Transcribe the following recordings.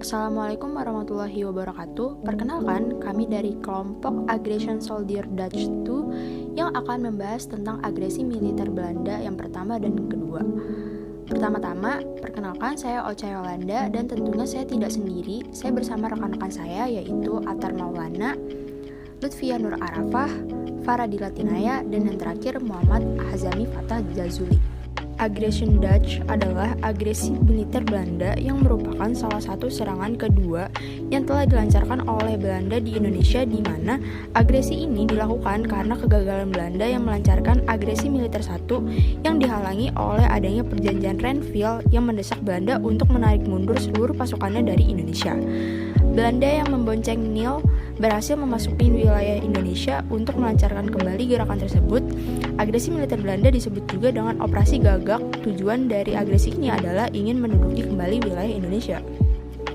Assalamualaikum warahmatullahi wabarakatuh. Perkenalkan, kami dari kelompok Aggression Soldier Dutch II yang akan membahas tentang agresi militer Belanda yang pertama dan kedua. Pertama-tama, perkenalkan saya Ocha Yolanda dan tentunya saya tidak sendiri. Saya bersama rekan-rekan saya yaitu Atar Maulana, Lutfia Nur Arafah, Faradila Tinaya, dan yang terakhir Muhammad Hazami Fatah Jazuli. Aggression Dutch adalah agresi militer Belanda yang merupakan salah satu serangan kedua yang telah dilancarkan oleh Belanda di Indonesia, di mana agresi ini dilakukan karena kegagalan Belanda yang melancarkan agresi militer satu yang dihalangi oleh adanya perjanjian Renville yang mendesak Belanda untuk menarik mundur seluruh pasukannya dari Indonesia. Belanda yang membonceng Nil berhasil memasuki wilayah Indonesia untuk melancarkan kembali gerakan tersebut. Agresi militer Belanda disebut juga dengan Operasi Gagak. Tujuan dari agresi ini adalah ingin menduduki kembali wilayah Indonesia.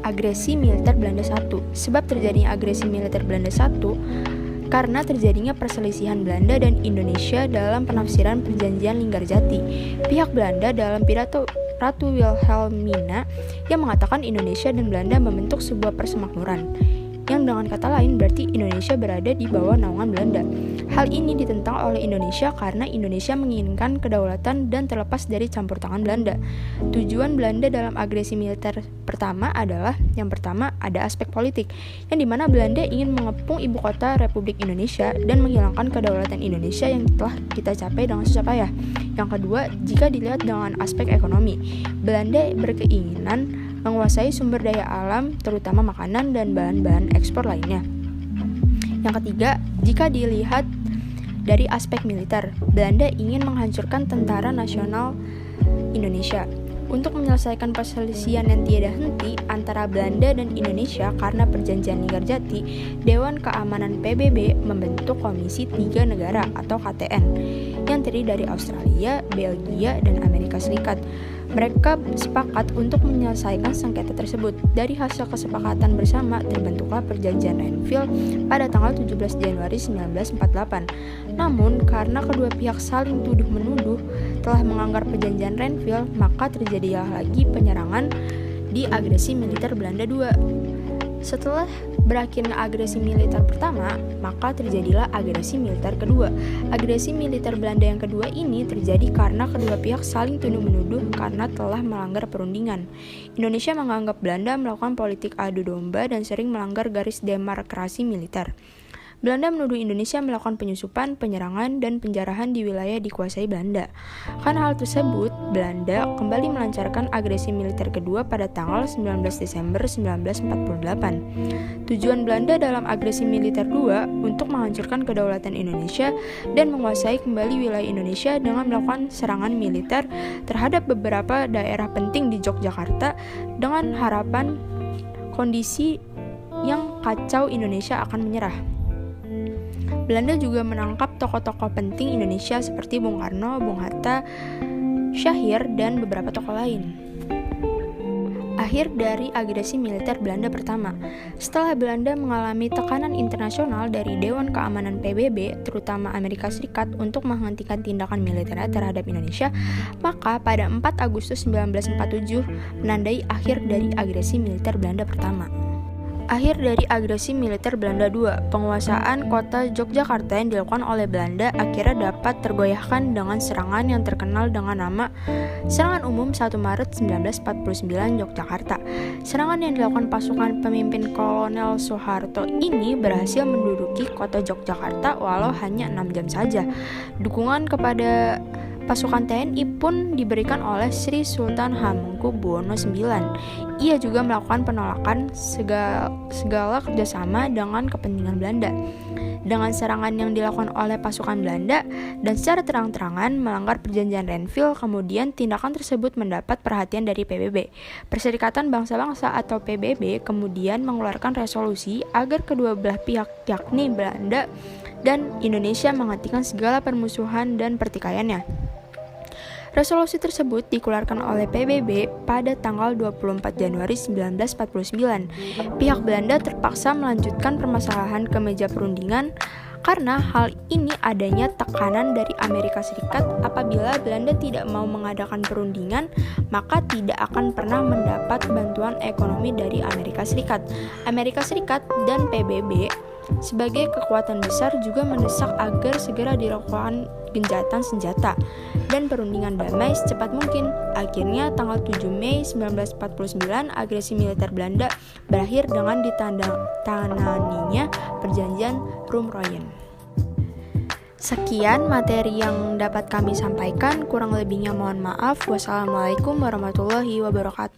Agresi militer Belanda 1. Sebab terjadinya agresi militer Belanda 1 karena terjadinya perselisihan Belanda dan Indonesia dalam penafsiran perjanjian Linggarjati. Pihak Belanda dalam pidato Ratu Wilhelmina yang mengatakan Indonesia dan Belanda membentuk sebuah persemakmuran, yang dengan kata lain berarti Indonesia berada di bawah naungan Belanda. Hal ini ditentang oleh Indonesia karena Indonesia menginginkan kedaulatan dan terlepas dari campur tangan Belanda. Tujuan Belanda dalam agresi militer pertama adalah, yang pertama ada aspek politik, yang dimana Belanda ingin mengepung ibu kota Republik Indonesia dan menghilangkan kedaulatan Indonesia yang telah kita capai dengan susah payah. Yang kedua, jika dilihat dengan aspek ekonomi, Belanda berkeinginan menguasai sumber daya alam, terutama makanan dan bahan-bahan ekspor lainnya. Yang ketiga, jika dilihat dari aspek militer, Belanda ingin menghancurkan Tentara Nasional Indonesia. Untuk menyelesaikan perselisihan yang tiada henti antara Belanda dan Indonesia karena perjanjian Linggarjati, Dewan Keamanan PBB membentuk Komisi Tiga Negara atau KTN yang terdiri dari Australia, Belgia, dan Amerika Serikat. Mereka sepakat untuk menyelesaikan sengketa tersebut. Dari hasil kesepakatan bersama, terbentuklah Perjanjian Renville pada tanggal 17 Januari 1948. Namun, karena kedua pihak saling tuduh-menuduh telah melanggar Perjanjian Renville, maka terjadilah lagi penyerangan di agresi militer Belanda II. Setelah berakhirnya agresi militer pertama, maka terjadilah agresi militer kedua. Agresi militer Belanda yang kedua ini terjadi karena kedua pihak saling tuduh-menuduh karena telah melanggar perundingan. Indonesia menganggap Belanda melakukan politik adu domba dan sering melanggar garis demarkasi militer. Belanda menuduh Indonesia melakukan penyusupan, penyerangan, dan penjarahan di wilayah dikuasai Belanda. Karena hal tersebut, Belanda kembali melancarkan agresi militer kedua pada tanggal 19 Desember 1948. Tujuan Belanda dalam agresi militer II untuk menghancurkan kedaulatan Indonesia dan menguasai kembali wilayah Indonesia dengan melakukan serangan militer terhadap beberapa daerah penting di Yogyakarta dengan harapan kondisi yang kacau Indonesia akan menyerah. Belanda juga menangkap tokoh-tokoh penting Indonesia seperti Bung Karno, Bung Hatta, Syahir, dan beberapa tokoh lain. Akhir dari agresi militer Belanda pertama. Setelah Belanda mengalami tekanan internasional dari Dewan Keamanan PBB, terutama Amerika Serikat, untuk menghentikan tindakan militernya terhadap Indonesia, maka pada 4 Agustus 1947 menandai akhir dari agresi militer Belanda pertama. Akhir dari agresi militer Belanda II, penguasaan kota Yogyakarta yang dilakukan oleh Belanda akhirnya dapat tergoyahkan dengan serangan yang terkenal dengan nama Serangan Umum 1 Maret 1949 Yogyakarta. Serangan yang dilakukan pasukan pemimpin Kolonel Soeharto ini berhasil menduduki kota Yogyakarta walau hanya 6 jam saja. Dukungan kepada pasukan TNI pun diberikan oleh Sri Sultan Hamengkubuwono IX. Ia juga melakukan penolakan segala kerjasama dengan kepentingan Belanda. Dengan serangan yang dilakukan oleh pasukan Belanda dan secara terang-terangan melanggar perjanjian Renville, kemudian tindakan tersebut mendapat perhatian dari PBB. Perserikatan Bangsa-Bangsa atau PBB kemudian mengeluarkan resolusi agar kedua belah pihak, yakni Belanda dan Indonesia, menghentikan segala permusuhan dan pertikaiannya. Resolusi tersebut dikeluarkan oleh PBB pada tanggal 24 Januari 1949. Pihak Belanda terpaksa melanjutkan permasalahan ke meja perundingan Karena hal ini adanya tekanan dari Amerika Serikat, apabila Belanda tidak mau mengadakan perundingan, maka tidak akan pernah mendapat bantuan ekonomi dari Amerika Serikat. Amerika Serikat dan PBB sebagai kekuatan besar juga mendesak agar segera dilakukan gencatan senjata dan perundingan damai secepat mungkin. Akhirnya tanggal 7 Mei 1949 agresi militer Belanda berakhir dengan ditandatanganinya perjanjian Roermond. Sekian materi yang dapat kami sampaikan, kurang lebihnya mohon maaf. Wassalamualaikum warahmatullahi wabarakatuh.